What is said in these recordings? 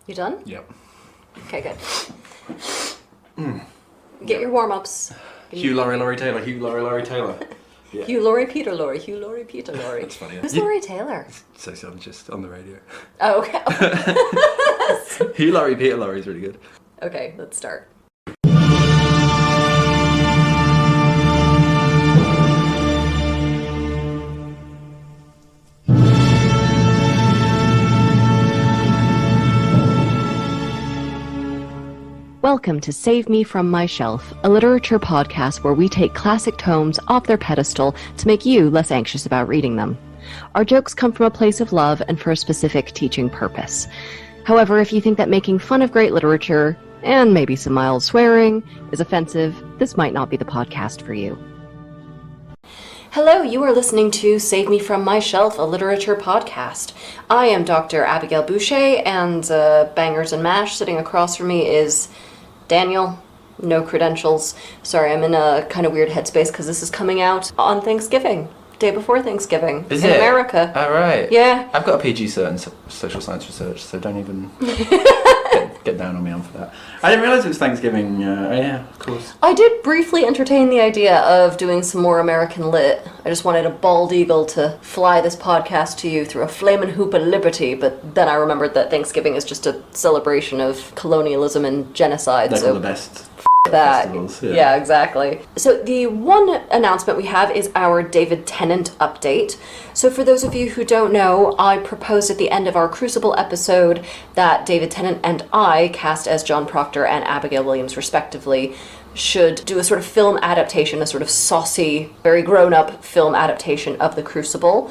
You done? Yep. Okay, good. Get your warm-ups. Hugh Laurie Taylor. Hugh Laurie Taylor. Yeah. Hugh Laurie Peter Laurie. Hugh Laurie Peter Laurie. That's funny. Who's Laurie Taylor? Sociologist on the radio. Oh, okay. Hugh Laurie Peter Laurie is really good. Okay, let's start. Welcome to Save Me From My Shelf, a literature podcast where we take classic tomes off their pedestal to make you less anxious about reading them. Our jokes come from a place of love and for a specific teaching purpose. However, if you think that making fun of great literature, and maybe some mild swearing, is offensive, this might not be the podcast for you. Hello, you are listening to Save Me From My Shelf, a literature podcast. I am Dr. Abigail Boucher, and Bangers and Mash sitting across from me is Daniel. No credentials. Sorry, I'm in a kind of weird headspace because this is coming out on Thanksgiving. Day before Thanksgiving. Is in it? America. Oh, right. Yeah. I've got a PG cert in social science research, so don't even get down on me on for that. I didn't realise it was Thanksgiving. Yeah, of course. I did briefly entertain the idea of doing some more American lit. I just wanted a bald eagle to fly this podcast to you through a flamin' hoop of liberty, but then I remembered that Thanksgiving is just a celebration of colonialism and genocide. They're so the best that. festivals. Yeah, exactly. So the one announcement we have is our David Tennant update. So for those of you who don't know, I proposed at the end of our Crucible episode that David Tennant and I, cast as John Proctor and Abigail Williams respectively, should do a sort of film adaptation, a sort of saucy, very grown-up film adaptation of The Crucible.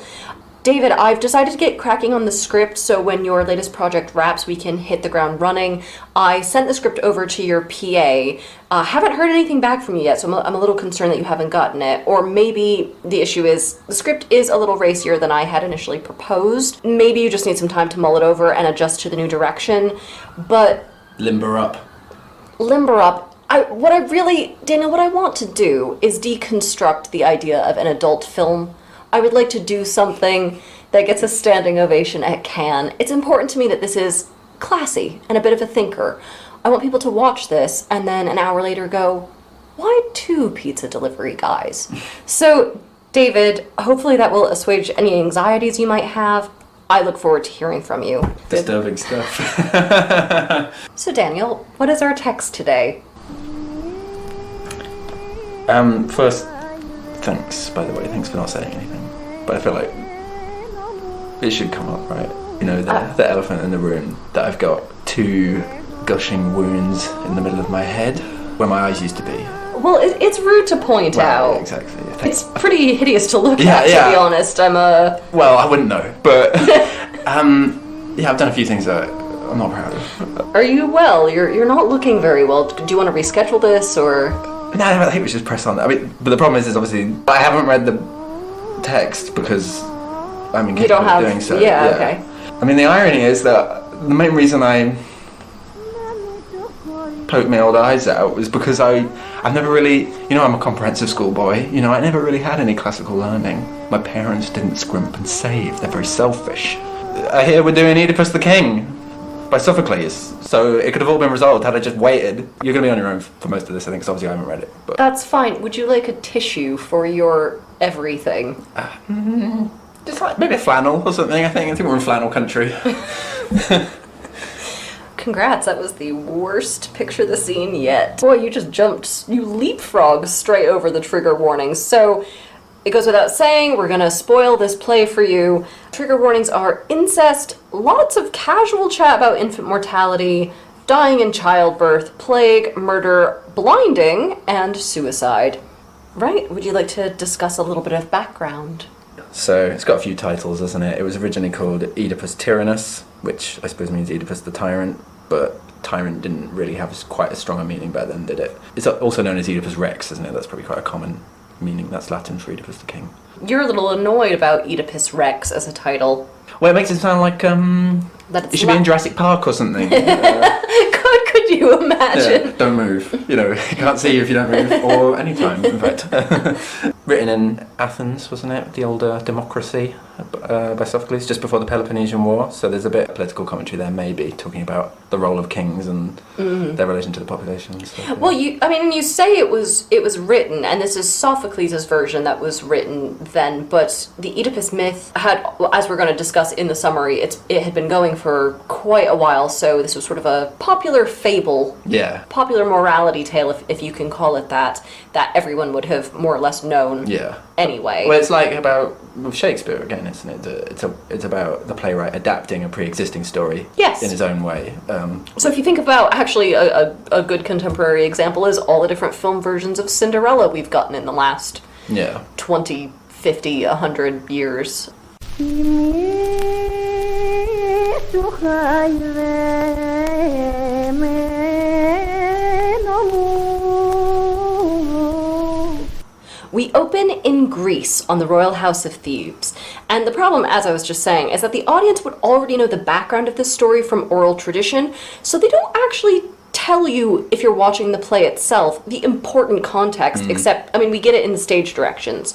David, I've decided to get cracking on the script, so when your latest project wraps, we can hit the ground running. I sent the script over to your PA. Haven't heard anything back from you yet, so I'm a little concerned that you haven't gotten it. Or maybe the issue is the script is a little racier than I had initially proposed. Maybe you just need some time to mull it over and adjust to the new direction. But Limber up. Daniel, what I want to do is deconstruct the idea of an adult film. I would like to do something that gets a standing ovation at Cannes. It's important to me that this is classy and a bit of a thinker. I want people to watch this and then an hour later go, why two pizza delivery guys? So, David, hopefully that will assuage any anxieties you might have. I look forward to hearing from you. Disturbing stuff. So, Daniel, what is our text today? First, thanks, by the way. Thanks for not saying anything. But I feel like it should come up, right? You know, the elephant in the room, that I've got two gushing wounds in the middle of my head where my eyes used to be. Well, it's rude to point out. Yeah, exactly. Yeah, it's pretty hideous to look yeah, at, to be honest. Well, I wouldn't know, but yeah, I've done a few things that I'm not proud of. Are you well? You're not looking very well. Do you want to reschedule this, or...? No, I think we should press on. I mean, but the problem is obviously I haven't read the text because I'm incapable of doing so. Yeah, okay. I mean, the irony is that the main reason I poked my old eyes out was because I've never really, I'm a comprehensive school boy. I never really had any classical learning. My parents didn't scrimp and save. They're very selfish. I hear we're doing Oedipus the King by Sophocles, so it could have all been resolved had I just waited. You're going to be on your own for most of this, I think, because obviously I haven't read it. But that's fine. Would you like a tissue for your everything? Just like maybe a flannel or something, I think we're in flannel country. Congrats, that was the worst picture the scene yet. Boy, you leapfrogged straight over the trigger warnings. So, it goes without saying, we're gonna spoil this play for you. Trigger warnings are incest, lots of casual chat about infant mortality, dying in childbirth, plague, murder, blinding, and suicide. Right, would you like to discuss a little bit of background? So, it's got a few titles, doesn't it? It was originally called Oedipus Tyrannus, which I suppose means Oedipus the Tyrant, but tyrant didn't really have quite as strong a meaning back then, did it? It's also known as Oedipus Rex, isn't it? That's probably quite a common meaning. That's Latin for Oedipus the King. You're a little annoyed about Oedipus Rex as a title. Well, it makes it sound like it should be in Jurassic Park or something. Could you imagine? Yeah, don't move. You can't see you if you don't move, or any time, in fact. Written in Athens, wasn't it? The older democracy. by Sophocles just before the Peloponnesian War. So there's a bit of political commentary there, maybe talking about the role of kings and their relation to the population. So, Well, you say it was written, and this is Sophocles' version that was written then, but the Oedipus myth had, as we're going to discuss in the summary, it had been going for quite a while, so this was sort of a popular fable, popular morality tale, if you can call it that everyone would have more or less known anyway. Well, it's like about with Shakespeare again, isn't it? It's about the playwright adapting a pre-existing story in his own way. So if you think about, actually, a good contemporary example is all the different film versions of Cinderella we've gotten in the last 20, 50, 100 years. We open in Greece on the royal house of Thebes, and the problem, as I was just saying, is that the audience would already know the background of this story from oral tradition, so they don't actually tell you, if you're watching the play itself, the important context, except, we get it in the stage directions.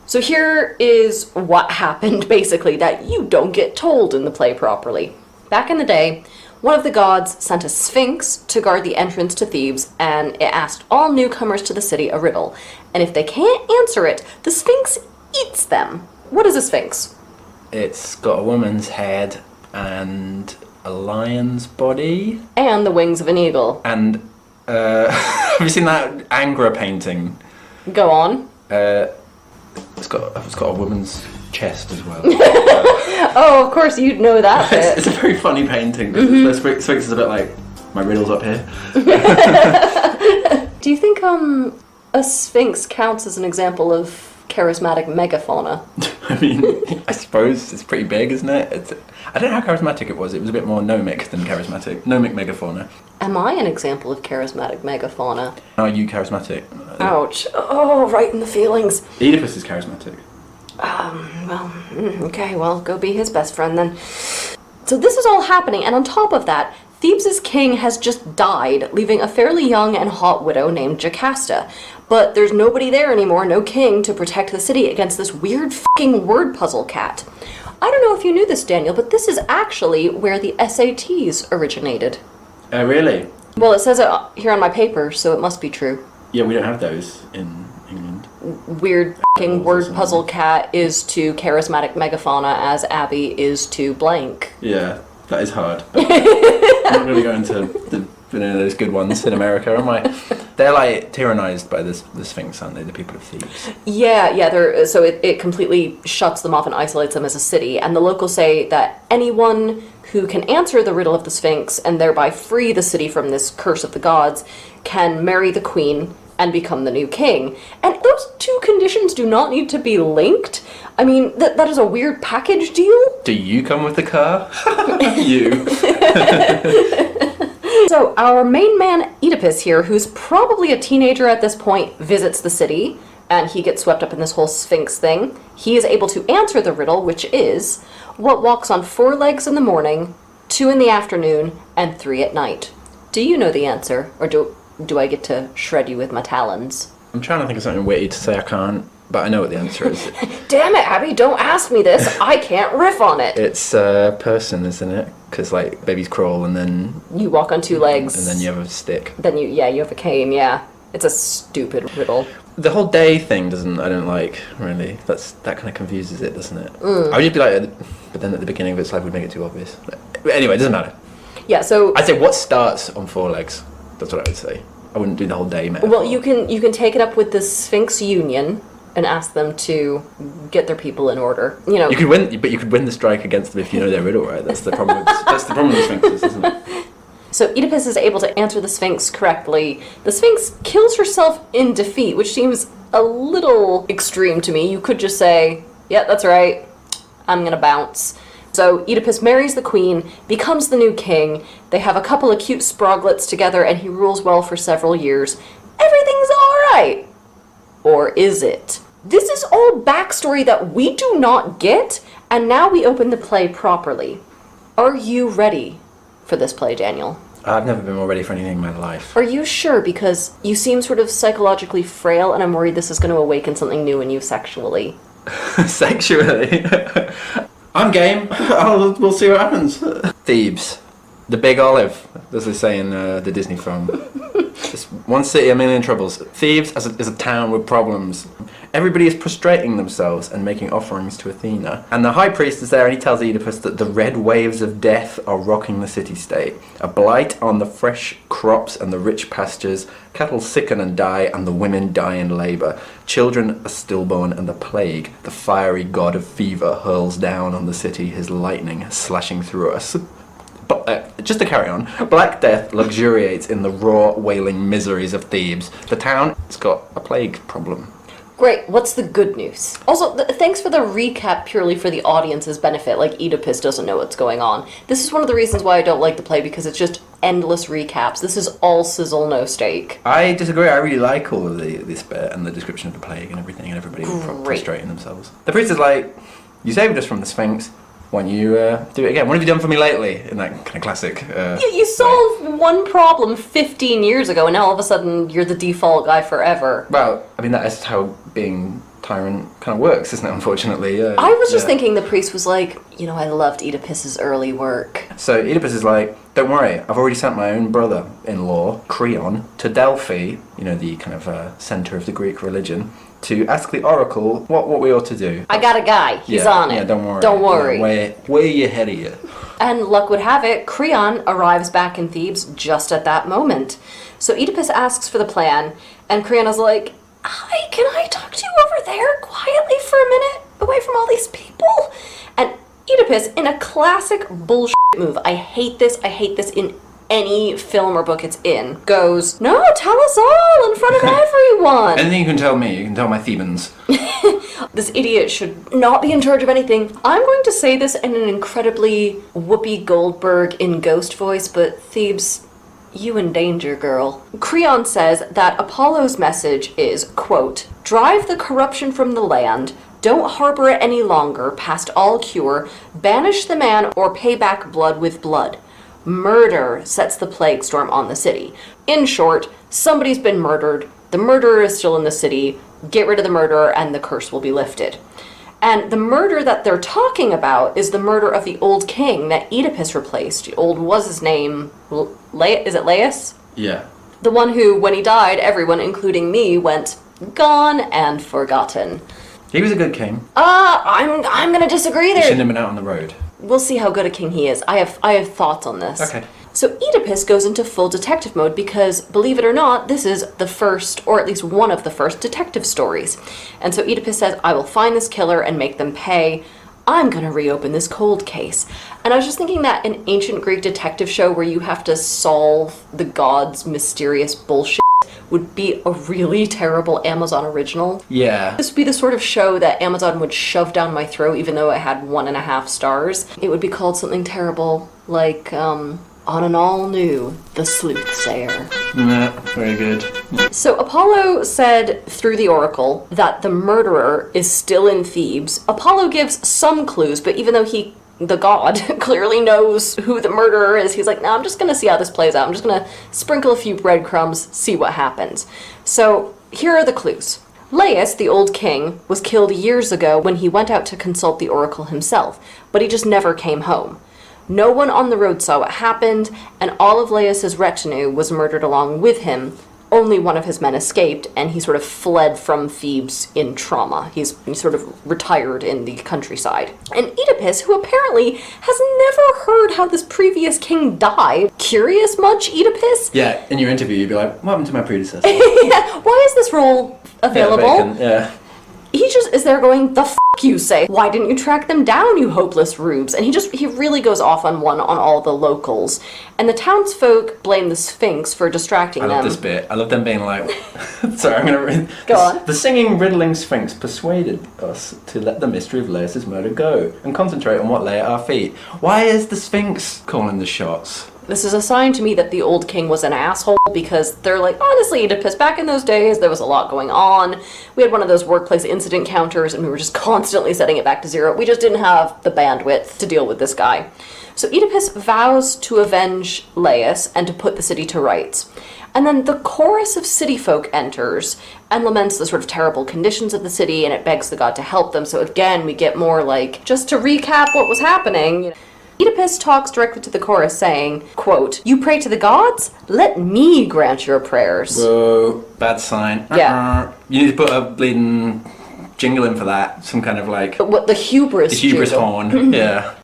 So here is what happened, basically, that you don't get told in the play properly. Back in the day, one of the gods sent a sphinx to guard the entrance to Thebes, and it asked all newcomers to the city a riddle. And if they can't answer it, the sphinx eats them. What is a sphinx? It's got a woman's head and a lion's body. And the wings of an eagle. And, have you seen that Angra painting? Go on. It's got a woman's chest as well. Oh, of course you'd know that bit. It's a very funny painting. The Sphinx is a bit like, my riddle's up here. Do you think a sphinx counts as an example of charismatic megafauna? I suppose it's pretty big, isn't it? I don't know how charismatic it was. It was a bit more gnomic than charismatic. Gnomic megafauna. Am I an example of charismatic megafauna? Are you charismatic? Ouch. Oh, right in the feelings. Oedipus is charismatic. Okay, well, go be his best friend then. So this is all happening, and on top of that, Thebes' king has just died, leaving a fairly young and hot widow named Jocasta. But there's nobody there anymore, no king, to protect the city against this weird f***ing word puzzle cat. I don't know if you knew this, Daniel, but this is actually where the SATs originated. Oh, really? Well, it says it here on my paper, so it must be true. Yeah, we don't have those in England. Weird f***ing word puzzle cat is to charismatic megafauna as Abby is to blank. Yeah, that is hard. I'm not going to go into those good ones in America, am I? They're like tyrannized by the Sphinx, aren't they? The people of Thebes. Yeah. So it completely shuts them off and isolates them as a city. And the locals say that anyone who can answer the riddle of the Sphinx and thereby free the city from this curse of the gods can marry the queen and become the new king. And those two conditions do not need to be linked. That is a weird package deal. Do you come with the car? You. So our main man, Oedipus here, who's probably a teenager at this point, visits the city, and he gets swept up in this whole Sphinx thing. He is able to answer the riddle, which is, what walks on 4 legs in the morning, 2 in the afternoon, and 3 at night? Do you know the answer, or do I get to shred you with my talons? I'm trying to think of something witty to say I can't, but I know what the answer is. Damn it, Abby, don't ask me this. I can't riff on it. It's a person, isn't it? Because, like, babies crawl and then... You walk on 2 legs. And then you have a stick. Then you have a cane, yeah. It's a stupid riddle. The whole day thing I don't like, really. That kind of confuses it, doesn't it? I would just be like, but then at the beginning of its life would make it too obvious. But anyway, it doesn't matter. Yeah, so... I'd say what starts on 4 legs? That's what I would say. I wouldn't do the whole day metaphor. Well, you can take it up with the Sphinx Union and ask them to get their people in order. You could win, but you could win the strike against them if you know their riddle, right? That's the problem. That's the problem with Sphinxes, isn't it? So Oedipus is able to answer the Sphinx correctly. The Sphinx kills herself in defeat, which seems a little extreme to me. You could just say, yeah, that's right, I'm gonna bounce. So Oedipus marries the queen, becomes the new king, they have a couple of cute sproglets together, and he rules well for several years. Everything's alright! Or is it? This is all backstory that we do not get, and now we open the play properly. Are you ready for this play, Daniel? I've never been more ready for anything in my life. Are you sure? Because you seem sort of psychologically frail, and I'm worried this is going to awaken something new in you sexually. Sexually. I'm game. We'll see what happens. Thebes. The Big Olive, as they say in the Disney film. Just one city, a million troubles. Thebes is a town with problems. Everybody is prostrating themselves and making offerings to Athena. And the high priest is there and he tells Oedipus that the red waves of death are rocking the city-state. A blight on the fresh crops and the rich pastures. Cattle sicken and die, and the women die in labour. Children are stillborn, and the plague, the fiery god of fever, hurls down on the city, his lightning slashing through us. But, just to carry on, Black Death luxuriates in the raw, wailing miseries of Thebes. The town has got a plague problem. Great, what's the good news? Also, thanks for the recap purely for the audience's benefit, like Oedipus doesn't know what's going on. This is one of the reasons why I don't like the play, because it's just endless recaps. This is all sizzle, no steak. I disagree, I really like all of this bit and the description of the plague and everything, and everybody prostrating themselves. The priest is like, you saved us from the Sphinx. Why don't you do it again? What have you done for me lately? In that kind of classic you solved one problem 15 years ago, and now all of a sudden you're the default guy forever. Well, I mean, that is how being tyrant kind of works, isn't it, unfortunately? I was just thinking the priest was like, I loved Oedipus's early work. So Oedipus is like, don't worry, I've already sent my own brother-in-law, Creon, to Delphi, the kind of centre of the Greek religion, to ask the oracle what we ought to do. I got a guy. He's on it. Yeah, don't worry. Don't worry. Way ahead of you. And luck would have it, Creon arrives back in Thebes just at that moment. So Oedipus asks for the plan, and Creon is like, hi, can I talk to you over there quietly for a minute, away from all these people? And Oedipus, in a classic bullshit move, I hate this in any film or book it's in, goes, no, tell us all in front of everyone. Anything you can tell me, you can tell my Thebans. This idiot should not be in charge of anything. I'm going to say this in an incredibly Whoopi Goldberg in Ghost voice, but Thebes, you in danger, girl. Creon says that Apollo's message is, quote, drive the corruption from the land, don't harbor it any longer, past all cure, banish the man or pay back blood with blood. Murder sets the plague storm on the city. In short, somebody's been murdered, the murderer is still in the city, get rid of the murderer and the curse will be lifted. And the murder that they're talking about is the murder of the old king that Oedipus replaced. Old was his name, is it Laius? Yeah. The one who, when he died, everyone, including me, went gone and forgotten. He was a good king. I'm gonna disagree there. You shouldn't have been out on the road. We'll see how good a king he is. I have thoughts on this. Okay. So Oedipus goes into full detective mode because, believe it or not, this is the first, or at least one of the first, detective stories. And so Oedipus says, I will find this killer and make them pay. I'm gonna reopen this cold case. And I was just thinking that an ancient Greek detective show where you have to solve the gods' mysterious bullshit would be a really terrible Amazon original. Yeah. This would be the sort of show that Amazon would shove down my throat even though it had 1.5 stars. It would be called something terrible, like, on an all-new The Sleuthsayer. Yeah, very good. So Apollo said through the oracle that the murderer is still in Thebes. Apollo gives some clues, but even though the god clearly knows who the murderer is, he's like, no, I'm just gonna see how this plays out. I'm just gonna sprinkle a few breadcrumbs, see what happens. So here are the clues. Laius, the old king, was killed years ago when he went out to consult the oracle himself, but he just never came home. No one on the road saw what happened, and all of Laius's retinue was murdered along with him. Only one of his men escaped, and he sort of fled from Thebes in trauma. He's sort of retired in the countryside. And Oedipus, who apparently has never heard how this previous king died. Curious much, Oedipus? Yeah, in your interview you'd be like, what happened to my predecessor? Yeah, why is this role available? Yeah. He just is there going, the f*** you say? Why didn't you track them down, you hopeless rubes? And he really goes off on all the locals. And the townsfolk blame the Sphinx for distracting them. I love this bit. I love them being like, sorry, I'm going to read. Go on. The singing, riddling Sphinx persuaded us to let the mystery of Laius' murder go and concentrate on what lay at our feet. Why is the Sphinx calling the shots? This is a sign to me that the old king was an asshole, because they're like, honestly, Oedipus, back in those days, there was a lot going on. We had one of those workplace incident counters, and we were just constantly setting it back to 0. We just didn't have the bandwidth to deal with this guy. So Oedipus vows to avenge Laius and to put the city to rights. And then the chorus of city folk enters and laments the sort of terrible conditions of the city, and it begs the god to help them. So again, we get more like, just to recap what was happening. Oedipus talks directly to the chorus saying, quote, "You pray to the gods? Let me grant your prayers." Whoa, bad sign. Yeah. You need to put a bleeding jingle in for that. Some kind of like... What, the hubris The hubris jingle. horn, yeah.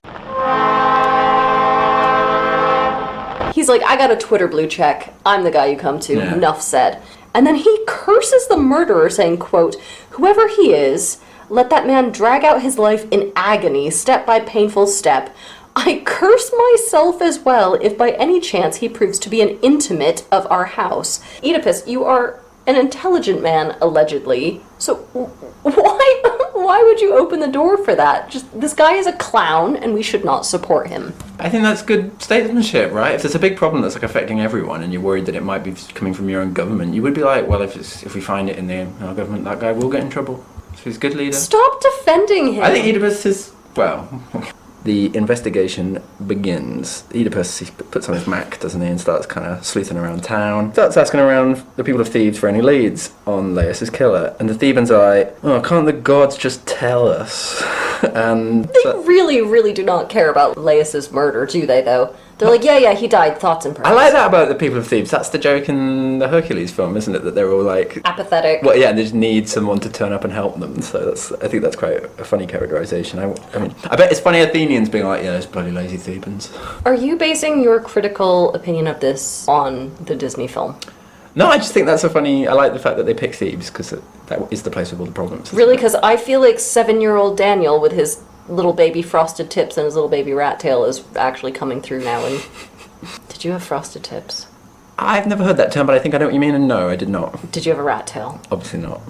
He's like, I got a Twitter blue check. I'm the guy you come to. Yeah. Enough said. And then he curses the murderer, saying, quote, "Whoever he is, let that man drag out his life in agony, step by painful step. I curse myself as well, if by any chance he proves to be an intimate of our house." Oedipus, you are an intelligent man, allegedly. So why would you open the door for that? Just, this guy is a clown, and we should not support him. I think that's good statesmanship, right? If there's a big problem that's like affecting everyone and you're worried that it might be coming from your own government, you would be like, well, if we find it in our government, that guy will get in trouble. So he's a good leader. Stop defending him. I think Oedipus is, well... The investigation begins. Oedipus, he puts on his Mac, doesn't he, and starts kind of sleuthing around town. Starts asking around the people of Thebes for any leads on Laius' killer. And the Thebans are like, oh, can't the gods just tell us? And They really, really do not care about Laius' murder, do they, though? They're like, yeah, he died, thoughts and prayers. I like that about the people of Thebes. That's the joke in the Hercules film, isn't it? That they're all like... apathetic. Well, yeah, they just need someone to turn up and help them. So I think that's quite a funny characterization. I mean, I bet it's funny Athenians being like, yeah, those bloody lazy Thebans. Are you basing your critical opinion of this on the Disney film? No, I just think that's a funny... I like the fact that they pick Thebes, because that is the place with all the problems. Really? Because I feel like 7-year-old Daniel with his little baby frosted tips and his little baby rat tail is actually coming through now. And did you have frosted tips? I've never heard that term, but I think I know what you mean, and no, I did not. Did you have a rat tail? Obviously not.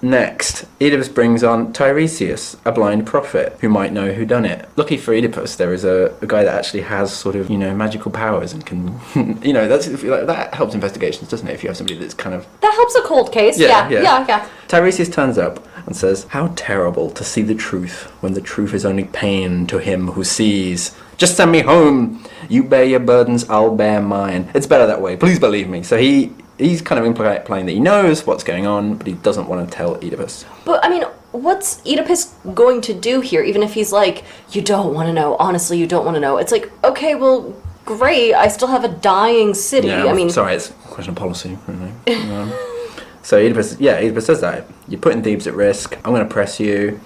Next, Oedipus brings on Tiresias, a blind prophet, who might know who done it. Lucky for Oedipus, there is a guy that actually has sort of, magical powers and can, that helps investigations, doesn't it? If you have somebody that's kind of... That helps a cold case. Yeah. Tiresias turns up and says, "How terrible to see the truth, when the truth is only pain to him who sees. Just send me home. You bear your burdens, I'll bear mine. It's better that way. Please believe me." So he's kind of implying that he knows what's going on, but he doesn't want to tell Oedipus. But, I mean, what's Oedipus going to do here, even if he's like, you don't want to know, honestly, you don't want to know? It's like, okay, well, great, I still have a dying city. Yeah, sorry, it's a question of policy, really. So Oedipus says that. You're putting Thebes at risk. I'm going to press you.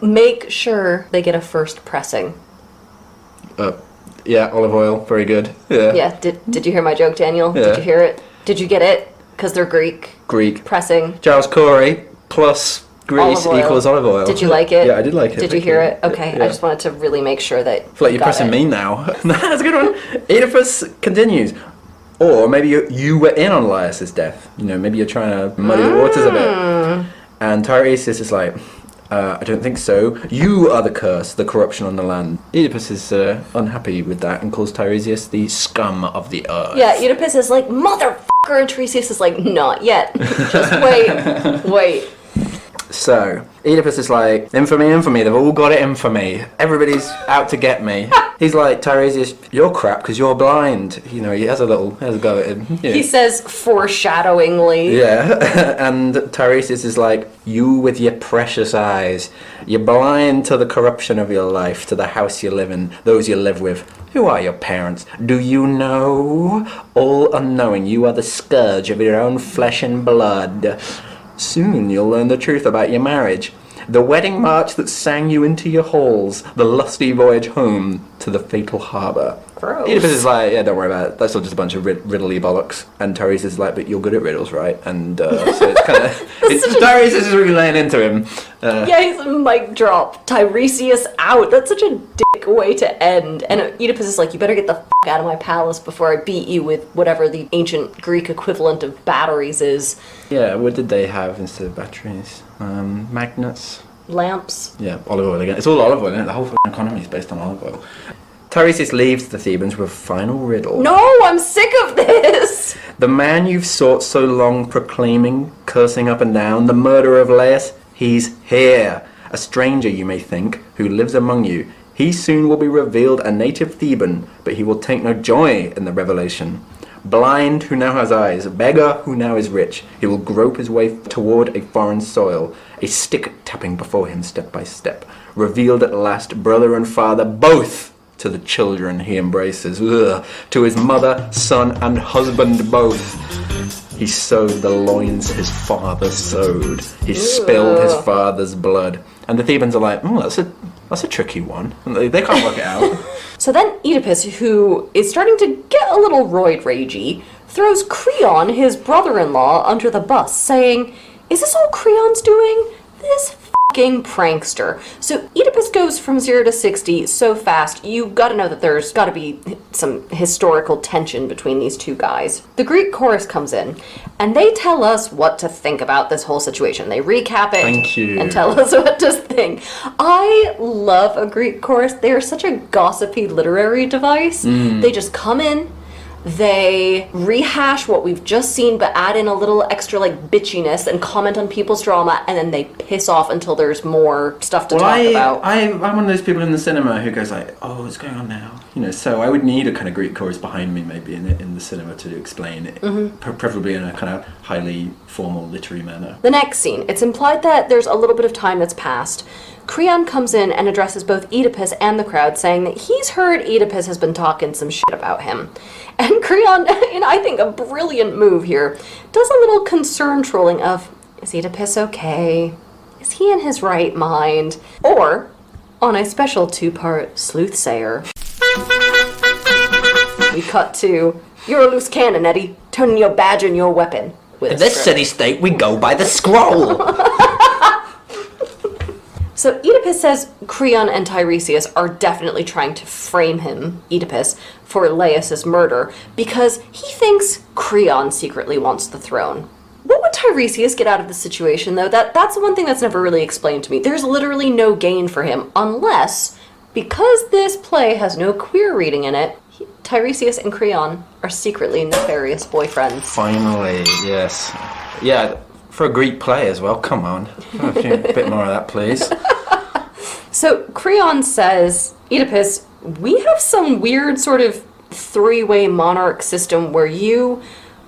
Make sure they get a first pressing. Yeah, olive oil, very good. Yeah. Yeah, did you hear my joke, Daniel? Yeah. Did you hear it? Did you get it? Because they're Greek. Pressing. Giles Corey plus grease equals olive oil. Did you like it? Yeah, I did like it. Did you hear it? Okay, yeah. I just wanted to really make sure that I feel like you're pressing me now. That's a good one. Oedipus continues. Or maybe you were in on Laius' death. Maybe you're trying to muddy the waters a bit. And Tiresias is like, I don't think so. You are the curse, the corruption on the land. Oedipus is unhappy with that and calls Tiresias the scum of the earth. Yeah, Oedipus is like, motherfucker, and Tiresias is like, not yet. Just wait. So, Oedipus is like, infamy, they've all got it in for me. Everybody's out to get me. He's like, Tiresias, you're crap because you're blind. He has a go at him. Yeah. He says foreshadowingly. Yeah, and Tiresias is like, you with your precious eyes, you're blind to the corruption of your life, to the house you live in, those you live with. Who are your parents? Do you know? All unknowing, you are the scourge of your own flesh and blood. Soon you'll learn the truth about your marriage, the wedding march that sang you into your halls, the lusty voyage home to the fatal harbour. Gross. Oedipus is like, yeah, don't worry about it. That's all just a bunch of riddly bollocks. And Tiresias is like, but you're good at riddles, right? And so it's kind of... Tiresias is really laying into him. Yeah, he's a mic drop. Tiresias out. That's such a dick way to end. And Oedipus is like, you better get the f*** out of my palace before I beat you with whatever the ancient Greek equivalent of batteries is. Yeah, what did they have instead of batteries? Magnets? Lamps? Yeah, olive oil again. It's all olive oil, isn't it? The whole f***ing economy is based on olive oil. Tiresias leaves the Thebans with a final riddle. No, I'm sick of this! The man you've sought so long proclaiming, cursing up and down, the murderer of Laius, he's here. A stranger, you may think, who lives among you. He soon will be revealed a native Theban, but he will take no joy in the revelation. Blind who now has eyes, beggar who now is rich. He will grope his way toward a foreign soil, a stick tapping before him step by step. Revealed at last, brother and father, both to the children he embraces. Ugh. To his mother, son, and husband both. He sowed the loins his father sowed. He spilled his father's blood. And the Thebans are like, that's a tricky one. They can't work it out. So then Oedipus, who is starting to get a little roid ragey, throws Creon, his brother-in-law, under the bus, saying, "Is this all Creon's doing? This fucking prankster." So Oedipus goes from 0 to 60 so fast, you gotta know that there's gotta be some historical tension between these two guys. The Greek chorus comes in, and they tell us what to think about this whole situation. They recap it Thank you. and tell us what to think. I love a Greek chorus. They are such a gossipy literary device. They just come in, they rehash what we've just seen, but add in a little extra like bitchiness and comment on people's drama, and then they piss off until there's more stuff to talk about. I'm one of those people in the cinema who goes like, "Oh, what's going on now?" So I would need a kind of Greek chorus behind me, maybe in the cinema to explain it, preferably in a kind of highly formal literary manner. The next scene, it's implied that there's a little bit of time that's passed. Creon comes in and addresses both Oedipus and the crowd, saying that he's heard Oedipus has been talking some shit about him. And Creon, in I think a brilliant move here, does a little concern trolling of, is Oedipus okay? Is he in his right mind? Or, on a special 2-part sleuthsayer, we cut to, "You're a loose cannon, Eddie. Turning your badge and your weapon." In this city-state, we go by the scroll. So Oedipus says Creon and Tiresias are definitely trying to frame him, Oedipus, for Laius' murder because he thinks Creon secretly wants the throne. What would Tiresias get out of the situation, though? That's the one thing that's never really explained to me. There's literally no gain for him unless, because this play has no queer reading in it, Tiresias and Creon are secretly nefarious boyfriends. Finally, yes. Yeah, for a Greek play as well, come on. A bit more of that, please. So Creon says, "Oedipus, we have some weird sort of 3-way monarch system where you,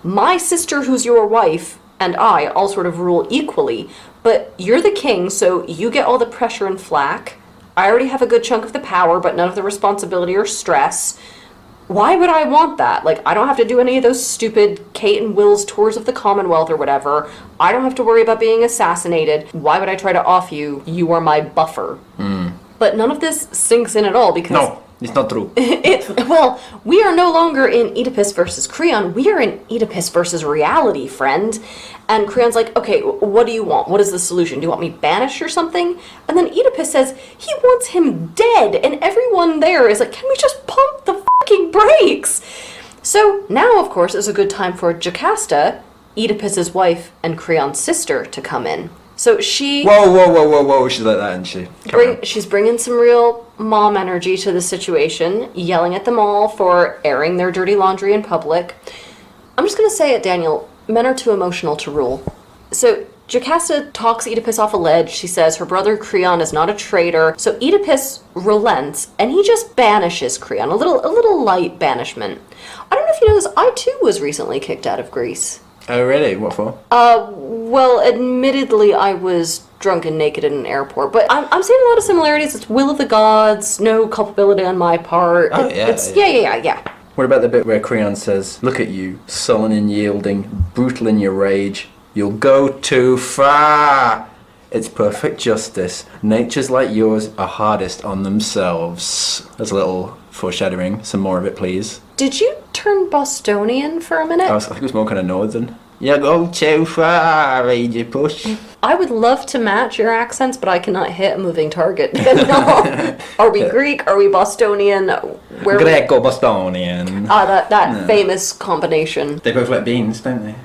my sister who's your wife, and I all sort of rule equally, but you're the king, so you get all the pressure and flack. I already have a good chunk of the power, but none of the responsibility or stress. Why would I want that? Like, I don't have to do any of those stupid Kate and Will's tours of the Commonwealth or whatever. I don't have to worry about being assassinated. Why would I try to off you? You are my buffer." But none of this sinks in at all because... No, it's not true. Well, we are no longer in Oedipus versus Creon. We are in Oedipus versus reality, friend. And Creon's like, "Okay, what do you want? What is the solution? Do you want me banished or something?" And then Oedipus says he wants him dead. And everyone there is like, "Can we just pump the fucking brakes?" So now, of course, is a good time for Jocasta, Oedipus's wife and Creon's sister, to come in. So she... Whoa, she's like that, isn't she? She's bringing some real mom energy to the situation, yelling at them all for airing their dirty laundry in public. I'm just going to say it, Daniel. Men are too emotional to rule. So Jocasta talks Oedipus off a ledge. She says her brother Creon is not a traitor. So Oedipus relents, and he just banishes Creon. A little light banishment. I don't know if you know this, I too was recently kicked out of Greece. Oh, really? What for? Well, admittedly, I was drunk and naked in an airport, but I'm seeing a lot of similarities. It's will of the gods, no culpability on my part. Oh, yeah. Yeah. What about the bit where Creon says, "Look at you, sullen and yielding, brutal in your rage. You'll go too far. It's perfect justice. Natures like yours are hardest on themselves." There's a little foreshadowing. Some more of it, please. Did you turn Bostonian for a minute? I think it was more kind of northern. You go too far, Oedipus. I would love to match your accents, but I cannot hit a moving target. No. Are we Greek? Are we Bostonian? Greco-Bostonian. That famous combination. They both like beans, don't they?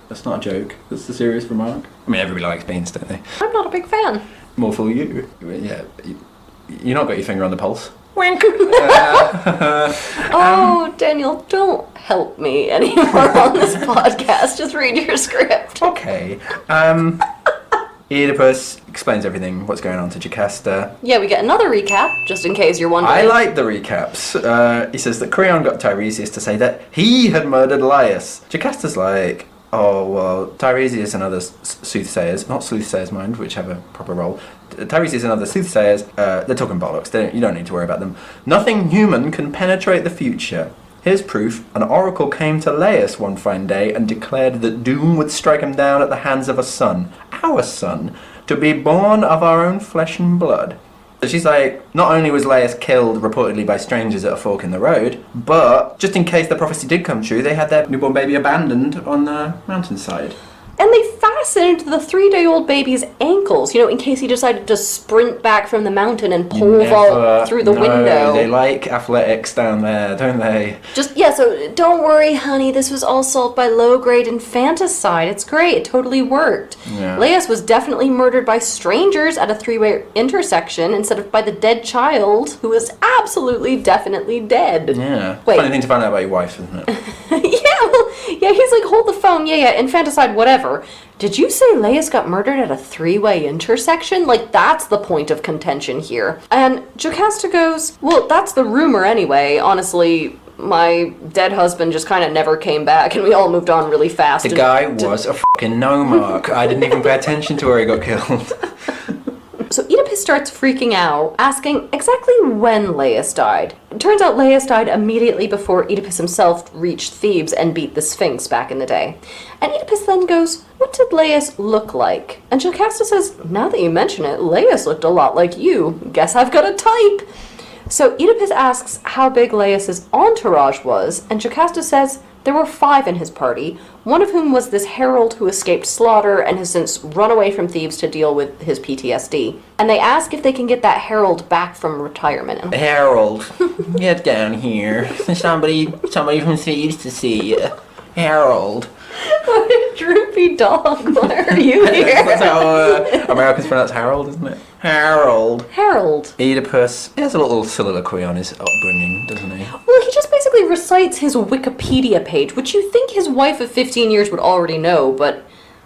That's not a joke. That's a serious remark. I mean, everybody likes beans, don't they? I'm not a big fan. More for you. Yeah. You not got your finger on the pulse. Wink. Oh, Daniel, don't help me anymore on this podcast. Just read your script. Okay. Oedipus explains everything, what's going on to Jocasta. Yeah, we get another recap, just in case you're wondering. I like the recaps. He says that Creon got Tiresias to say that he had murdered Laius. Jocasta's like, oh, well, Tiresias and other soothsayers, not soothsayers, mind, which have a proper role. Tiresias and other soothsayers, they're talking bollocks. You don't need to worry about them. Nothing human can penetrate the future. Here's proof. An oracle came to Laius one fine day and declared that doom would strike him down at the hands of a son, our son, to be born of our own flesh and blood. So she's like, not only was Laius killed reportedly by strangers at a fork in the road, but just in case the prophecy did come true, they had their newborn baby abandoned on the mountainside. And they fastened the 3-day-old baby's ankles, in case he decided to sprint back from the mountain and pole vault through the window. They like athletics down there, don't they? So don't worry, honey, this was all solved by low-grade infanticide. It's great, it totally worked. Yeah. Laius was definitely murdered by strangers at a 3-way intersection instead of by the dead child, who was absolutely, definitely dead. Yeah. Wait. Funny thing to find out about your wife, isn't it? Yeah, he's like, hold the phone, infanticide, whatever. Did you say Laius got murdered at a 3-way intersection? That's the point of contention here. And Jocasta goes, well, that's the rumor anyway. Honestly, my dead husband just kind of never came back, and we all moved on really fast. The guy was a fucking no-mark. I didn't even pay attention to where he got killed. So Oedipus starts freaking out, asking exactly when Laius died. It turns out Laius died immediately before Oedipus himself reached Thebes and beat the Sphinx back in the day. And Oedipus then goes, what did Laius look like? And Jocasta says, now that you mention it, Laius looked a lot like you. Guess I've got a type. So Oedipus asks how big Laius's entourage was, and Jocasta says there were 5 in his party, one of whom was this herald who escaped slaughter and has since run away from Thebes to deal with his PTSD. And they ask if they can get that herald back from retirement. Herald, get down here. Somebody from Thebes to see you. Herald. What a droopy dog. Why are you here? That's how Americans pronounce Harold, isn't it? Harold. Harold. Oedipus, he has a little soliloquy on his upbringing, doesn't he? Well, he just basically recites his Wikipedia page, which you think his wife of 15 years would already know, but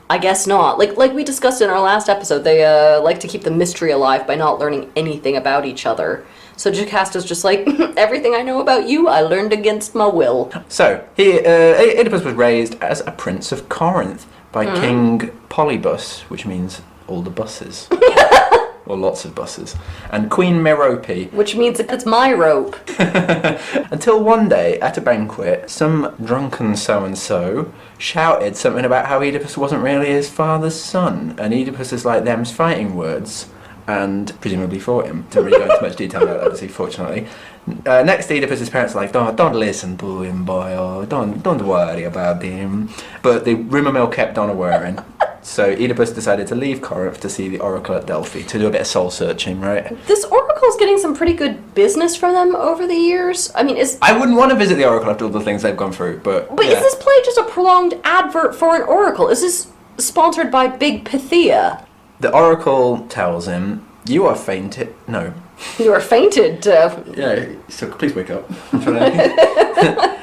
I guess not. Like we discussed in our last episode, they like to keep the mystery alive by not learning anything about each other. So Jocasta's just like, everything I know about you, I learned against my will. So, Oedipus was raised as a prince of Corinth by King Polybus, which means all the buses. Or lots of buses. And Queen Merope. Which means it's my rope. Until one day, at a banquet, some drunken so-and-so shouted something about how Oedipus wasn't really his father's son. And Oedipus is like them's fighting words. And presumably fought him. Didn't really go into much detail about that, does he, fortunately. Next, Oedipus' parents are like, don't listen to him, boy, or don't worry about him. But the rumour mill kept on whirring. So Oedipus decided to leave Corinth to see the oracle at Delphi, to do a bit of soul searching, right? This oracle's getting some pretty good business from them over the years. I mean, I wouldn't want to visit the oracle after all the things they've gone through, but yeah. Is this play just a prolonged advert for an oracle? Is this sponsored by Big Pythia? The oracle tells him, you are fainted. No. You are fainted. Yeah, so please wake up.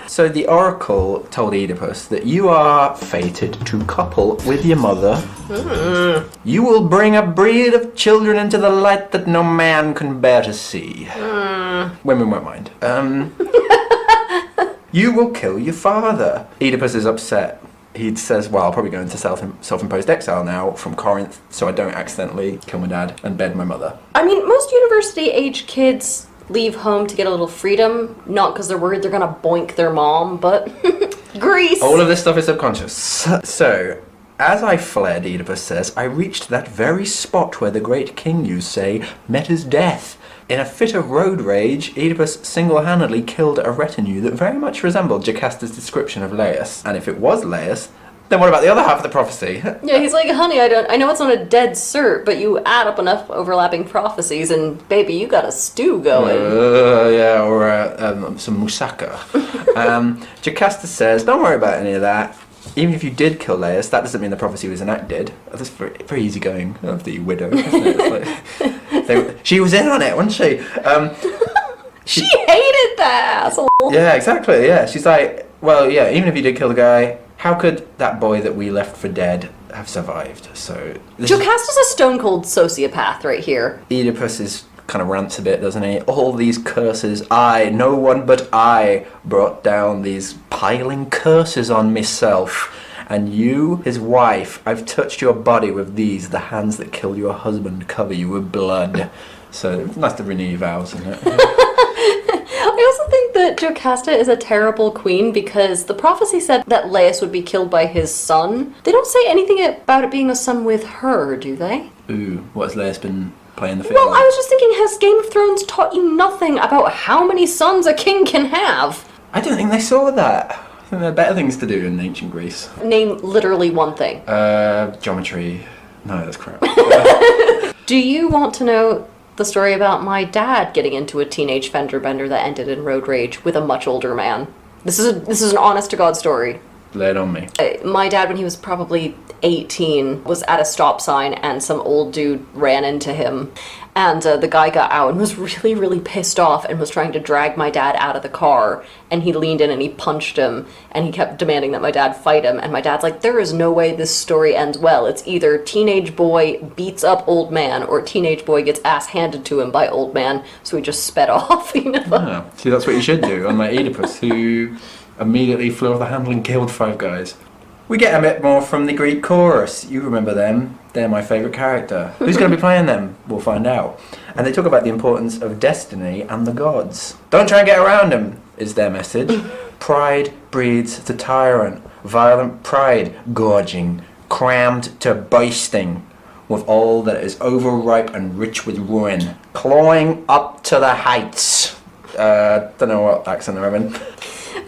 So the oracle told Oedipus that you are fated to couple with your mother. You will bring a breed of children into the light that no man can bear to see. Women won't mind. You will kill your father. Oedipus is upset. He says, well, I'll probably go into self-imposed exile now from Corinth so I don't accidentally kill my dad and bed my mother. I mean, most university-age kids leave home to get a little freedom, not because they're worried they're going to boink their mom, but Greece! All of this stuff is subconscious. So, as I fled, Oedipus says, I reached that very spot where the great king, you say, met his death. In a fit of road rage, Oedipus single-handedly killed a retinue that very much resembled Jocasta's description of Laius. And if it was Laius, then what about the other half of the prophecy? Yeah, he's like, honey, I know it's not a dead cert, but you add up enough overlapping prophecies and, baby, you got a stew going. Yeah, or some moussaka. Jocasta says, don't worry about any of that. Even if you did kill Laius, that doesn't mean the prophecy was enacted. That's very, very easygoing of the widow, isn't it? She was in on it, wasn't she? She hated that asshole. Yeah, exactly, yeah. She's like, well, yeah, even if you did kill the guy, how could that boy that we left for dead have survived. So Jocasta's a stone cold sociopath right here. Oedipus is kind of rants a bit, doesn't he? All these curses, no one but I brought down these piling curses on myself. And you, his wife, I've touched your body with these, the hands that killed your husband, cover you with blood. So nice to renew your vows, isn't it? I also think that Jocasta is a terrible queen because the prophecy said that Laius would be killed by his son. They don't say anything about it being a son with her, do they? Ooh, what has Laius been playing the fiddle? Well, I was just thinking, has Game of Thrones taught you nothing about how many sons a king can have? I don't think they saw that. I think there are better things to do in ancient Greece. Name literally one thing. Geometry. No, that's crap. Do you want to know the story about my dad getting into a teenage fender bender that ended in road rage with a much older man? This is an honest to God story. Lay it on me. My dad, when he was probably 18, was at a stop sign and some old dude ran into him. And the guy got out and was really, really pissed off and was trying to drag my dad out of the car. And he leaned in and he punched him. And he kept demanding that my dad fight him. And my dad's like, there is no way this story ends well. It's either teenage boy beats up old man or teenage boy gets ass handed to him by old man. So he just sped off, you know? Yeah. See, that's what you should do, unlike Oedipus, who immediately flew off the handle and killed 5 guys. We get a bit more from the Greek chorus. You remember them. They're my favourite character. Who's going to be playing them? We'll find out. And they talk about the importance of destiny and the gods. Don't try and get around them, is their message. Pride breeds the tyrant. Violent pride, gorging, crammed to bursting, with all that is overripe and rich with ruin, clawing up to the heights. Don't know what accent they're in.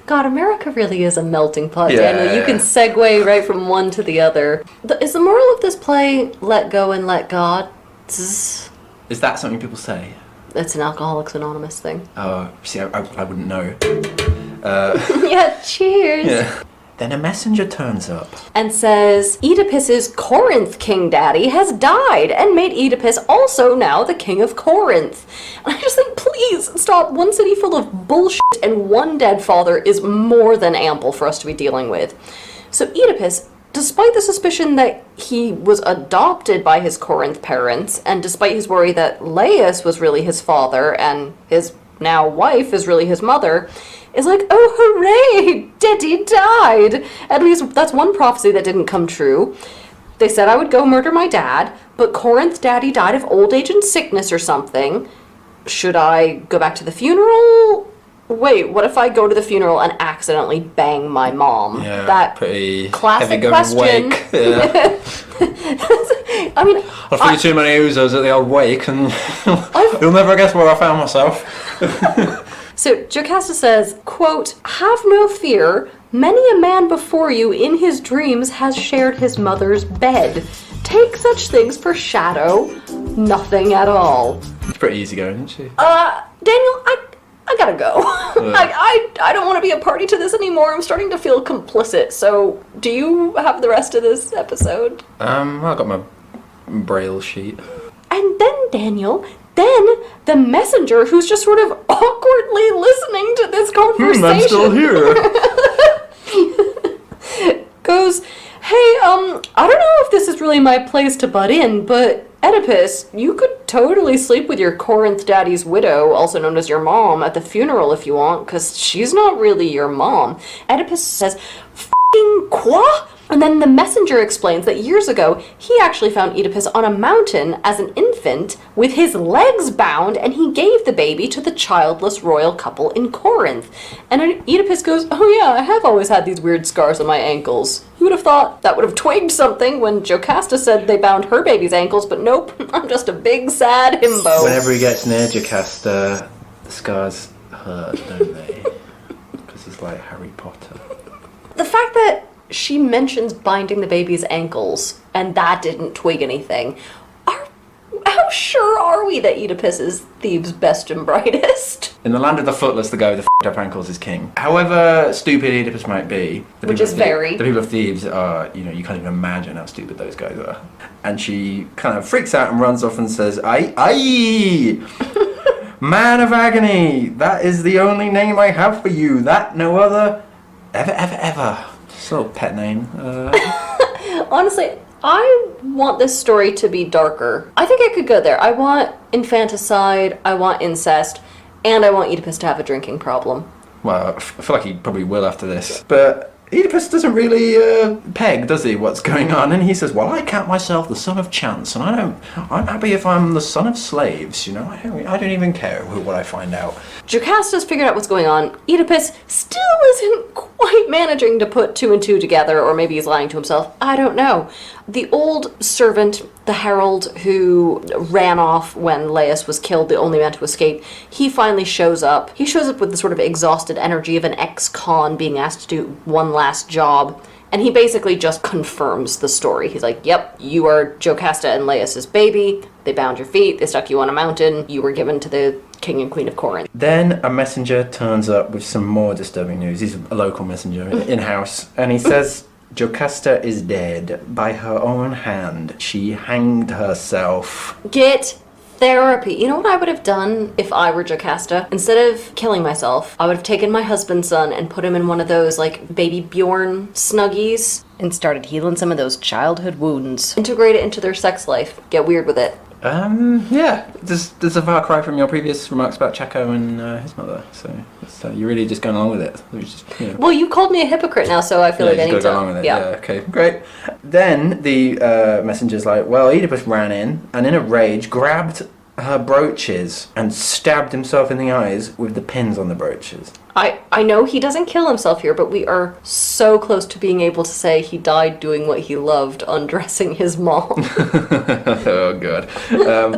God, America really is a melting pot, Yeah. Daniel. You can segue right from one to the other. Is the moral of this play, let go and let God? Is that something people say? It's an Alcoholics Anonymous thing. Oh, see, I wouldn't know. Yeah, cheers. Yeah. Then a messenger turns up. And says, Oedipus's Corinth king daddy has died and made Oedipus also now the king of Corinth. And I just think, please stop. One city full of bullshit and one dead father is more than ample for us to be dealing with. So Oedipus, despite the suspicion that he was adopted by his Corinth parents, and despite his worry that Laius was really his father and his now wife is really his mother, is like, oh hooray, Daddy died. At least that's one prophecy that didn't come true. They said I would go murder my dad, but Corinth daddy died of old age and sickness or something. Should I go back to the funeral? Wait, what if I go to the funeral and accidentally bang my mom? Yeah, that pretty classic heavy-going question. wake. Yeah. I mean, I threw too many oozos at the old wake and you'll never guess where I found myself. So Jocasta says, quote, have no fear. Many a man before you in his dreams has shared his mother's bed. Take such things for shadow, nothing at all. It's pretty easy going, isn't she? Daniel, I gotta go. I don't want to be a party to this anymore. I'm starting to feel complicit. So, do you have the rest of this episode? I got my braille sheet. And then, Daniel, the messenger who's just sort of awkwardly listening to this conversation. I'm still here. Goes, hey, I don't know if this is really my place to butt in, but Oedipus, you could totally sleep with your Corinth daddy's widow, also known as your mom, at the funeral if you want, because she's not really your mom. Oedipus says, f***ing quoi? And then the messenger explains that years ago, he actually found Oedipus on a mountain as an infant with his legs bound, and he gave the baby to the childless royal couple in Corinth. And Oedipus goes, oh yeah, I have always had these weird scars on my ankles. You would have thought that would have twigged something when Jocasta said they bound her baby's ankles, but nope, I'm just a big sad himbo. Whenever he gets near Jocasta, the scars hurt, don't they? Because he's like Harry Potter. The fact that she mentions binding the baby's ankles, and that didn't twig anything. How sure are we that Oedipus is Thebes' best and brightest? In the land of the footless, the guy with the f***ed up ankles is king. However stupid Oedipus might be, the people of Thebes are, you can't even imagine how stupid those guys are. And she kind of freaks out and runs off and says, aye, man of agony, that is the only name I have for you, that no other, ever. It's a little pet name. Honestly, I want this story to be darker. I think I could go there. I want infanticide, I want incest, and I want Oedipus to have a drinking problem. Well, I feel like he probably will after this. But Oedipus doesn't really peg, does he, what's going on? And he says, well, I count myself the son of chance, and I'm happy if I'm the son of slaves, you know? I don't even care what I find out. Jocasta's figured out what's going on. Oedipus still isn't quite managing to put 2 and 2 together, or maybe he's lying to himself. I don't know. The old servant, the herald who ran off when Laius was killed, the only man to escape, he finally shows up. He shows up with the sort of exhausted energy of an ex-con being asked to do one last job. And he basically just confirms the story. He's like, yep, you are Jocasta and Laius's baby. They bound your feet. They stuck you on a mountain. You were given to the king and queen of Corinth. Then a messenger turns up with some more disturbing news. He's a local messenger in-house. And he says, Jocasta is dead. By her own hand, she hanged herself. Get therapy. You know what I would have done if I were Jocasta? Instead of killing myself, I would have taken my husband's son and put him in one of those, like, baby Bjorn snuggies and started healing some of those childhood wounds. Integrate it into their sex life. Get weird with it. Yeah. There's a far cry from your previous remarks about Chaco and his mother. So you're really just going along with it. Just, you know. Well, you called me a hypocrite now, so I feel like I need to go along with it. Yeah, okay, great. Then the messenger's like, well, Oedipus ran in a rage grabbed her brooches and stabbed himself in the eyes with the pins on the brooches. I know he doesn't kill himself here, but we are so close to being able to say he died doing what he loved, undressing his mom. Oh, God.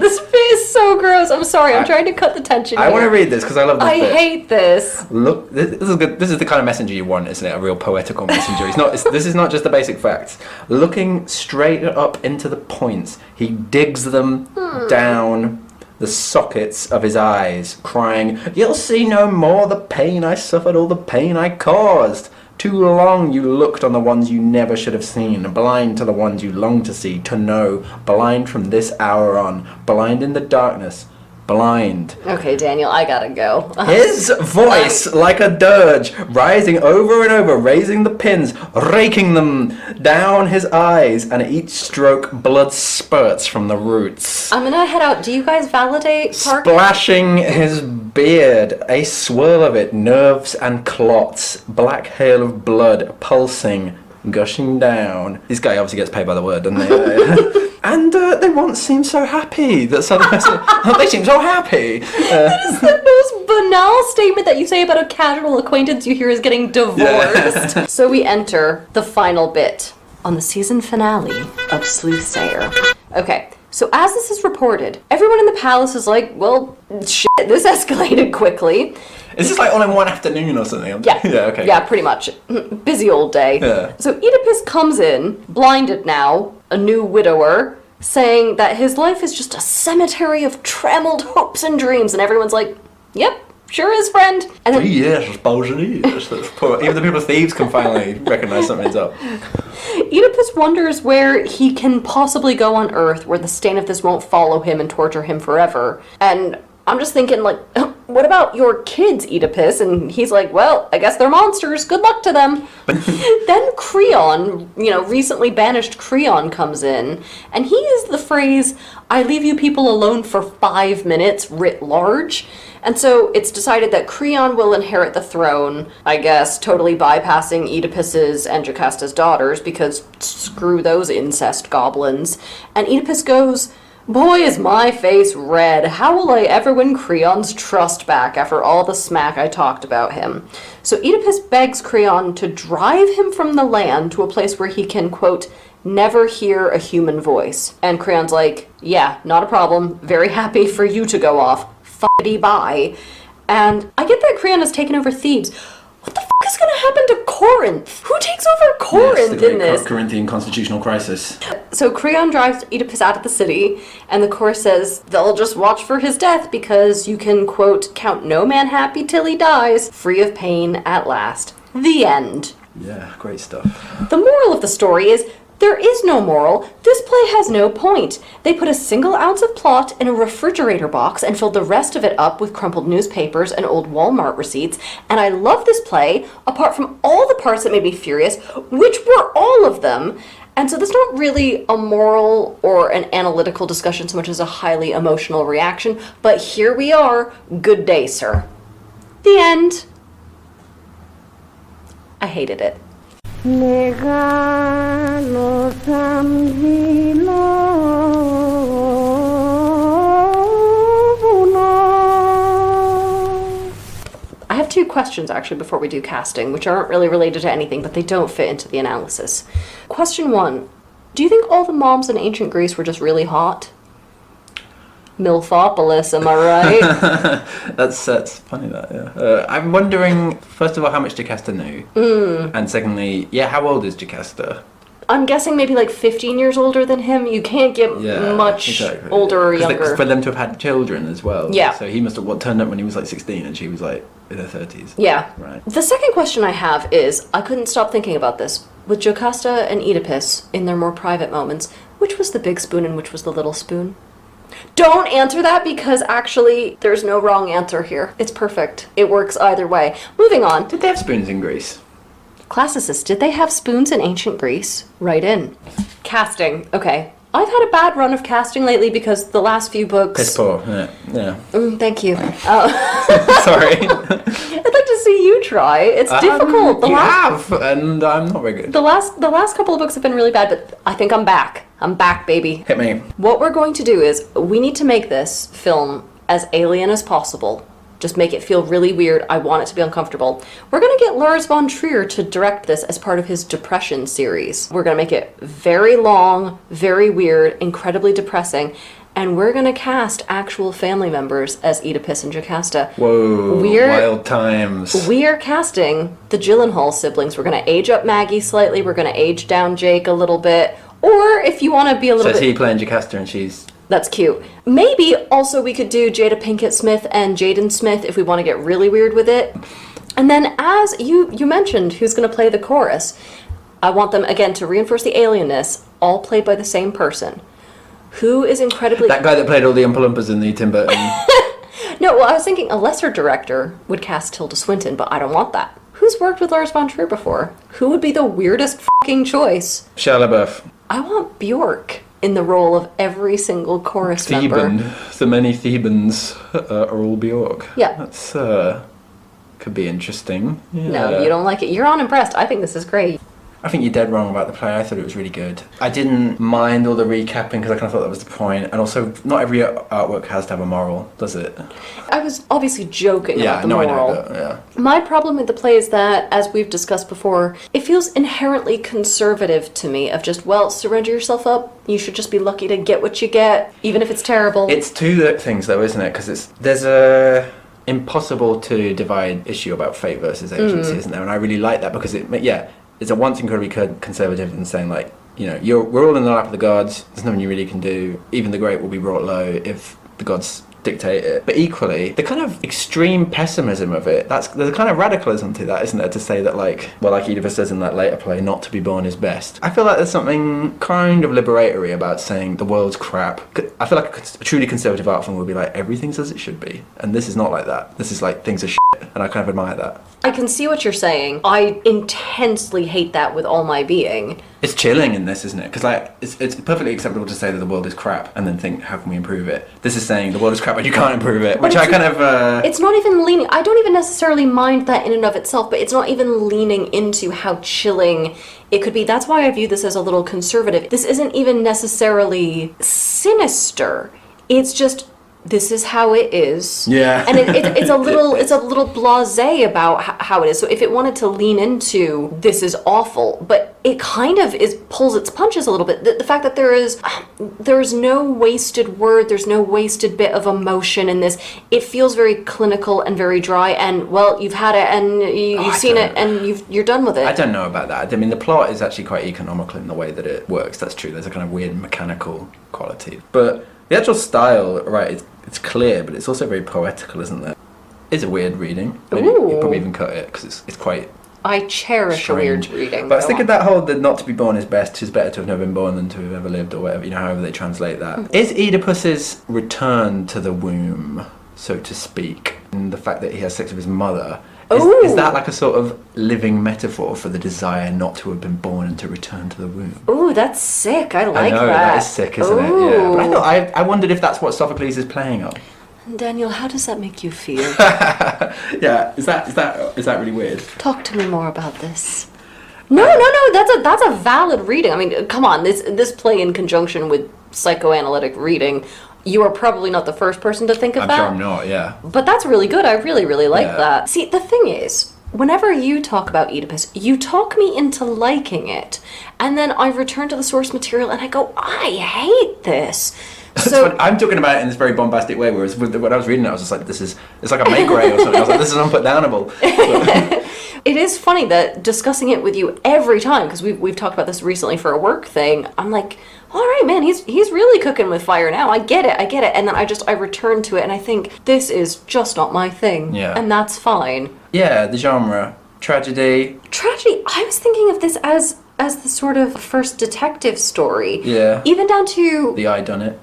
This is so gross. I'm sorry. I'm trying to cut the tension here. I want to read this because I love this bit. I hate this. Look, this is good. This is the kind of messenger you want, isn't it? A real poetical messenger. This is not just the basic facts. Looking straight up into the points, he digs them down the sockets of his eyes, crying, you'll see no more the pain I suffered, all the pain I caused. Too long you looked on the ones you never should have seen, blind to the ones you long to see, to know, blind from this hour on, blind in the darkness, blind. Okay, Daniel, I gotta go. His voice, like a dirge, rising over and over, raising the pins, raking them down his eyes, and at each stroke, blood spurts from the roots. I'm gonna head out. Do you guys validate Park? Splashing his beard, a swirl of it, nerves and clots, black hail of blood, pulsing, gushing down. This guy obviously gets paid by the word, doesn't he? And they once seemed so happy. That suddenly they seem so happy. That is the most banal statement that you say about a casual acquaintance you hear is getting divorced. Yeah. So we enter the final bit on the season finale of Sleuthsayer. Okay, so as this is reported, everyone in the palace is like, well, shit, this escalated quickly. Is this like all in one afternoon or something? Yeah. Yeah, okay. Yeah, pretty much. Busy old day. Yeah. So Oedipus comes in, blinded now, a new widower, saying that his life is just a cemetery of trammeled hopes and dreams, and everyone's like, yep, sure is, friend. And then, yes, I suppose it is. Even the people thieves can finally recognize something's up. Oedipus wonders where he can possibly go on Earth where the stain of this won't follow him and torture him forever. And I'm just thinking, like, what about your kids, Oedipus? And he's like, well, I guess they're monsters. Good luck to them. Then Creon, recently banished Creon comes in, and he uses the phrase, I leave you people alone for 5 minutes, writ large. And so it's decided that Creon will inherit the throne, I guess, totally bypassing Oedipus's and Jocasta's daughters, because screw those incest goblins. And Oedipus goes, boy, is my face red. How will I ever win Creon's trust back after all the smack I talked about him? So Oedipus begs Creon to drive him from the land to a place where he can, quote, never hear a human voice. And Creon's like, yeah, not a problem. Very happy for you to go off. F***ity bye. And I get that Creon has taken over Thebes. What the fuck is going to happen to Corinth? Who takes over Corinth in this? Corinthian constitutional crisis. So Creon drives Oedipus out of the city, and the chorus says they'll just watch for his death because you can, quote, count no man happy till he dies, free of pain at last. The end. Yeah, great stuff. The moral of the story is there is no moral. This play has no point. They put a single ounce of plot in a refrigerator box and filled the rest of it up with crumpled newspapers and old Walmart receipts. And I love this play, apart from all the parts that made me furious, which were all of them. And so that's not really a moral or an analytical discussion so much as a highly emotional reaction. But here we are. Good day, sir. The end. I hated it. I have two questions actually before we do casting, which aren't really related to anything, but they don't fit into the analysis. Question 1. Do you think all the moms in ancient Greece were just really hot? Milfopolis, am I right? That's funny that, yeah. I'm wondering, first of all, how much Jocasta knew. And secondly, how old is Jocasta? I'm guessing maybe like 15 years older than him. You can't get much older or younger. For them to have had children as well. Yeah. So he must have turned up when he was like 16 and she was like in her 30s. Yeah. Right. The second question I have is, I couldn't stop thinking about this. With Jocasta and Oedipus, in their more private moments, which was the big spoon and which was the little spoon? Don't answer that because actually there's no wrong answer here. It's perfect. It works either way. Moving on. Did they have spoons in Greece? Classicists, did they have spoons in ancient Greece? Right in. Casting. Okay. I've had a bad run of casting lately because the last few books... Piss poor, yeah. Thank you. Sorry. I'd like to see you try. It's difficult. And I'm not very good. The last couple of books have been really bad, but I think I'm back. I'm back, baby. Hit me. What we're going to do is, we need to make this film as alien as possible. Just make it feel really weird. I want it to be uncomfortable. We're going to get Lars von Trier to direct this as part of his Depression series. We're going to make it very long, very weird, incredibly depressing, and we're going to cast actual family members as Oedipus and Jocasta. Whoa, wild times. We are casting the Gyllenhaal siblings. We're going to age up Maggie slightly. We're going to age down Jake a little bit. Or if you want to be a little bit... So is he playing Jocasta and she's... That's cute. Maybe also we could do Jada Pinkett Smith and Jaden Smith if we want to get really weird with it. And then as you mentioned who's going to play the chorus, I want them, again, to reinforce the alienness, all played by the same person. Who is incredibly... That guy that played all the Oompa Loompas in the Tim Burton... No, well, I was thinking a lesser director would cast Tilda Swinton, but I don't want that. Who's worked with Lars von Trier before? Who would be the weirdest fucking choice? Shia LaBeouf. I want Bjork in the role of every single chorus Theban. member. The many Thebans are all Bjork. Yeah. That's, could be interesting. Yeah. No, you don't like it. You're unimpressed. I think this is great. I think you're dead wrong about the play. I thought it was really good. I didn't mind all the recapping because I kind of thought that was the point. And also, not every artwork has to have a moral, does it? I was obviously joking about the I moral. know, yeah. My problem with the play is that, as we've discussed before, it feels inherently conservative to me of just, well, surrender yourself up. You should just be lucky to get what you get, even if it's terrible. It's two things though, isn't it? Because there's a impossible to divide issue about fate versus agency, isn't there? And I really like that because it's a once incredibly conservative and saying like, you know, we're all in the lap of the gods. There's nothing you really can do. Even the great will be brought low if the gods dictate it. But equally, the kind of extreme pessimism of it, there's a kind of radicalism to that, isn't there? To say that like Oedipus says in that later play, not to be born is best. I feel like there's something kind of liberatory about saying the world's crap. I feel like a truly conservative art film would be like, everything's as it should be. And this is not like that. This is like, things are shit. And I kind of admire that. I can see what you're saying. I intensely hate that with all my being. It's chilling in this, isn't it? Because like it's perfectly acceptable to say that the world is crap and then think, how can we improve it? This is saying the world is crap and you can't improve it, which I kind of... It's not even leaning... I don't even necessarily mind that in and of itself, but it's not even leaning into how chilling it could be. That's why I view this as a little conservative. This isn't even necessarily sinister. It's just... this is how it is. Yeah. And it's a little blasé about how it is. So if it wanted to lean into this is awful, but it kind of pulls its punches a little bit. The fact that there is no wasted word, there's no wasted bit of emotion in this. It feels very clinical and very dry. And well, you've had it and you've seen it and you're done with it. I don't know about that. I mean, the plot is actually quite economical in the way that it works. That's true. There's a kind of weird mechanical quality, but the actual style, right? It's clear, but it's also very poetical, isn't there? It's a weird reading. Maybe you probably even cut it because it's quite. I cherish strange. a weird reading. But I was thinking that whole "that not to be born is best, 'tis better to have never been born than to have ever lived," or whatever, you know, however they translate that. Is Oedipus's return to the womb, so to speak, and the fact that he has sex with his mother, Is that like a sort of living metaphor for the desire not to have been born and to return to the womb? Ooh, that's sick. I like I know, that. that is sick, isn't it? Yeah. But I wondered if that's what Sophocles is playing on. Daniel, how does that make you feel? Yeah, is that really weird? Talk to me more about this. No, that's a valid reading. I mean, come on, this play in conjunction with psychoanalytic reading, you are probably not the first person to think of that. I'm sure I'm not, yeah. But that's really good. I really, really like that. See, the thing is, whenever you talk about Oedipus, you talk me into liking it. And then I return to the source material and I go, I hate this. So I'm talking about it in this very bombastic way, whereas when I was reading it, I was just like, it's like a Maigret or something. I was like, this is unputdownable. it is funny that discussing it with you every time, because we've talked about this recently for a work thing, I'm like, all right, man, he's really cooking with fire now. I get it. And then I return to it and I think, this is just not my thing. Yeah. And that's fine. Yeah, the genre. Tragedy. I was thinking of this as the sort of first detective story. Yeah. Even down to... The I Done It.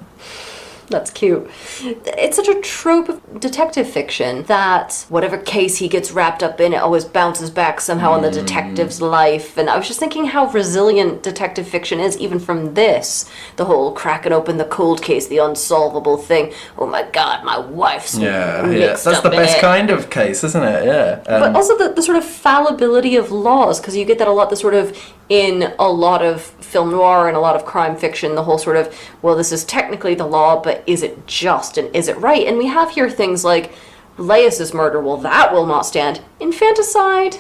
That's cute. It's such a trope of detective fiction that whatever case he gets wrapped up in, it always bounces back somehow on the detective's life. And I was just thinking how resilient detective fiction is, even from this. The whole cracking open the cold case, the unsolvable thing. Oh my God, my wife's mixed That's up the in best it. kind of case, isn't it? Yeah. But also the sort of fallibility of laws, because you get that a lot, the sort of, in a lot of film noir and a lot of crime fiction, the whole sort of, well, this is technically the law, but is it just and is it right? And we have here things like Laius's murder, well, that will not stand. Infanticide,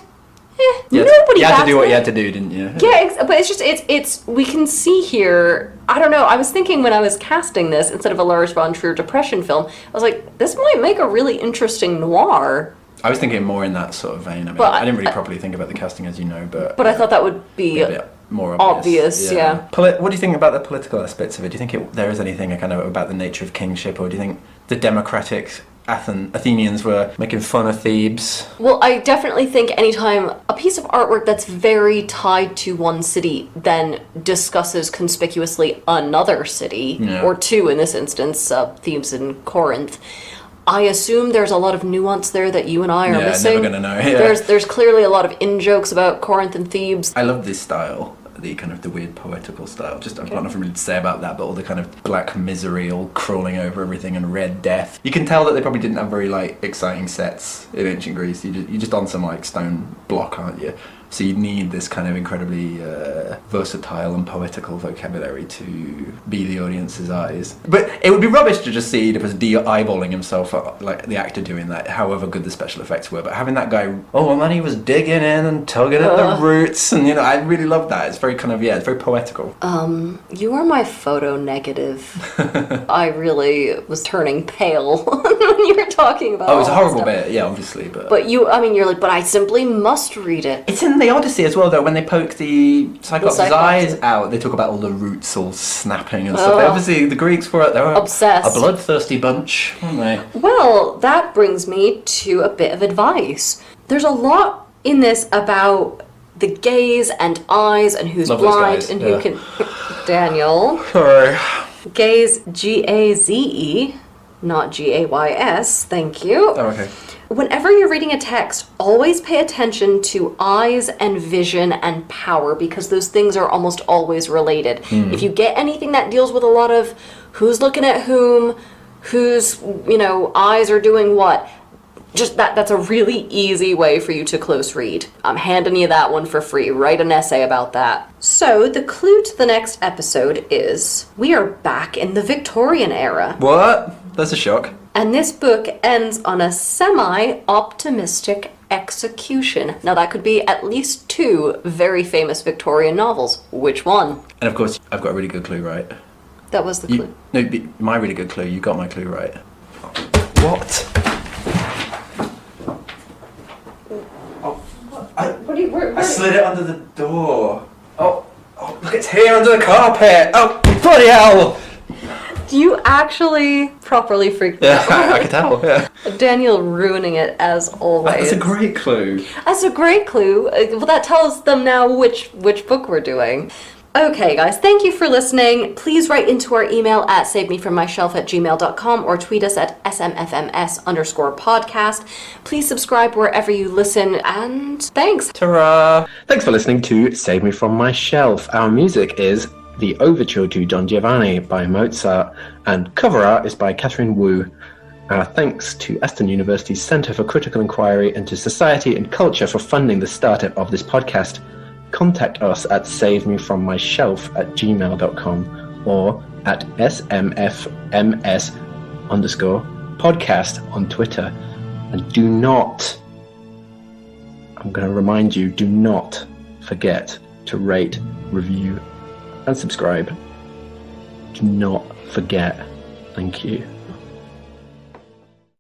nobody You had to bats do what it. you had to do, didn't you? Yeah, but it's just, it's we can see here, I don't know, I was thinking when I was casting this, instead of a Lars von Trier depression film, I was like, this might make a really interesting noir. I was thinking more in that sort of vein. I mean, But I didn't really properly think about the casting, as you know, but I thought that would be a bit more obvious, yeah. What do you think about the political aspects of it? Do you think there is anything kind of about the nature of kingship, or do you think the democratic Athenians were making fun of Thebes? Well, I definitely think anytime a piece of artwork that's very tied to one city then discusses conspicuously another city, or two in this instance, Thebes and Corinth, I assume there's a lot of nuance there that you and I are missing. Never gonna know. Yeah. There's clearly a lot of in-jokes about Corinth and Thebes. I love this style, the kind of the weird poetical style. Just I've got nothing really to say about that, but all the kind of black misery all crawling over everything and red death. You can tell that they probably didn't have very like exciting sets in ancient Greece. You're just on some like stone block, aren't you? So you need this kind of incredibly versatile and poetical vocabulary to be the audience's eyes. But it would be rubbish to just see Oedipus eyeballing himself, like the actor doing that, however good the special effects were. But having that guy, and then he was digging in and tugging at the roots, and I really love that. It's very kind of, it's very poetical. You are my photo negative. I really was turning pale when you were talking about Oh, it's a all that horrible stuff. bit, yeah, obviously. But you're like, but I simply must read it. It's in the Odyssey as well, though, when they poke the Cyclops' Cyclops. eyes out, they talk about all the roots all snapping and stuff. Obviously, the Greeks they were Obsessed. a bloodthirsty bunch, weren't they? Well, that brings me to a bit of advice. There's a lot in this about the gaze and eyes and who's Love those blind guys, and yeah. who can... Daniel. Sorry. Gaze, G-A-Z-E, not G-A-Y-S, thank you. Oh, okay. Whenever you're reading a text, always pay attention to eyes and vision and power, because those things are almost always related. If you get anything that deals with a lot of who's looking at whom, whose, eyes are doing what, just that's a really easy way for you to close read. I'm handing you that one for free. Write an essay about that. So the clue to the next episode is we are back in the Victorian era. What? That's a shock. And this book ends on a semi-optimistic execution. Now that could be at least two very famous Victorian novels. Which one? And of course, I've got a really good clue, right? That was the clue. My really good clue. You got my clue right. What? I slid it under the door. Oh, look, it's here under the carpet. Oh, bloody hell! You actually properly freaked me Yeah, out. I could tell. Yeah. Daniel ruining it as always. That's a great clue. That's a great clue. Well, that tells them now which book we're doing. Okay, guys, thank you for listening. Please write into our email at savemefrommyshelf@gmail.com or tweet us at smfms_podcast. Please subscribe wherever you listen, and thanks. Ta-ra! Thanks for listening to Save Me From My Shelf. Our music is The Overture to Don Giovanni by Mozart, and cover art is by Catherine Wu. Our thanks to Aston University's Centre for Critical Inquiry into Society and Culture for funding the startup of this podcast. Contact us at savemefrommyshelf@gmail.com or at smfms_podcast on Twitter. And do not, I'm going to remind you, do not forget to rate, review, and subscribe. Do not forget. Thank you.